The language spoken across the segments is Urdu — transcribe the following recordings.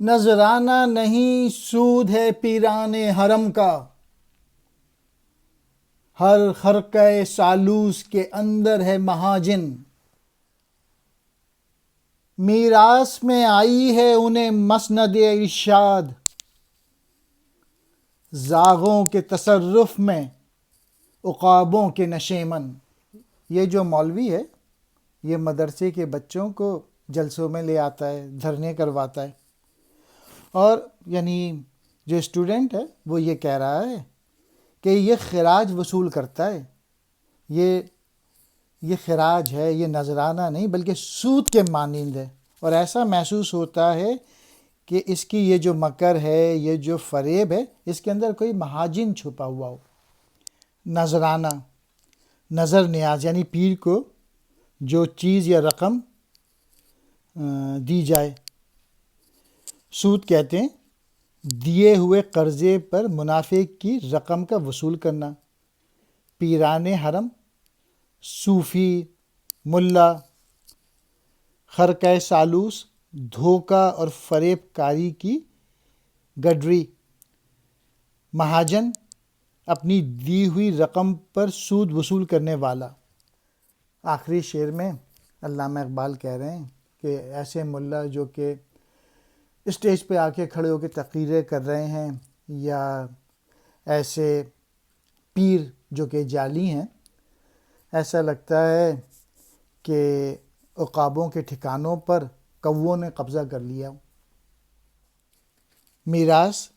نذرانہ نہیں سود ہے پیران حرم کا، ہر خرقہ سالوس کے اندر ہے مہاجن، میراث میں آئی ہے انہیں مسند ارشاد، زاغوں کے تصرف میں عقابوں کے نشیمن۔ یہ جو مولوی ہے یہ مدرسے کے بچوں کو جلسوں میں لے آتا ہے، دھرنے کرواتا ہے، اور یعنی جو اسٹوڈنٹ ہے وہ یہ کہہ رہا ہے کہ یہ خراج وصول کرتا ہے، یہ خراج ہے، یہ نذرانہ نہیں بلکہ سود کے مانند ہے، اور ایسا محسوس ہوتا ہے کہ اس کی یہ جو مکر ہے، یہ جو فریب ہے، اس کے اندر کوئی مہاجن چھپا ہوا ہو۔ نذرانہ، نظر نیاز یعنی پیر کو جو چیز یا رقم دی جائے، سود کہتے ہیں دیے ہوئے قرضے پر منافع کی رقم کا وصول کرنا۔ پیران حرم، صوفی، ملا، خرقہ سالوس، دھوکہ اور فریب کاری کی گڈری، مہاجن، اپنی دی ہوئی رقم پر سود وصول کرنے والا۔ آخری شعر میں علامہ اقبال کہہ رہے ہیں کہ ایسے ملا جو کہ اسٹیج پہ آ کے کھڑے ہو کے تقریریں کر رہے ہیں، یا ایسے پیر جو کہ جعلی ہیں، ایسا لگتا ہے کہ عقابوں کے ٹھکانوں پر کووں نے قبضہ کر لیا۔ میراث،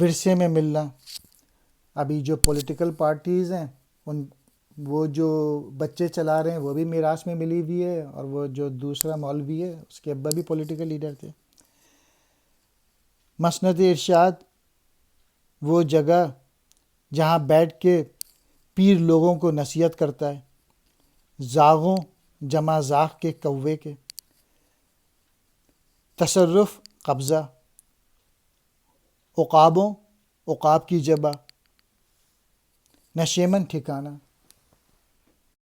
ورثے میں ملنا۔ ابھی جو پولیٹیکل پارٹیز ہیں وہ جو بچے چلا رہے ہیں وہ بھی میراث میں ملی ہوئی ہے، اور وہ جو دوسرا مولوی ہے اس کے ابا بھی پولیٹیکل لیڈر تھے۔ مسند ارشاد، وہ جگہ جہاں بیٹھ کے پیر لوگوں کو نصیحت کرتا ہے، زاغوں جمع زاغ کے کوے کے، تصرف قبضہ، عقابوں عقاب کی جبہ، نشیمن ٹھکانہ۔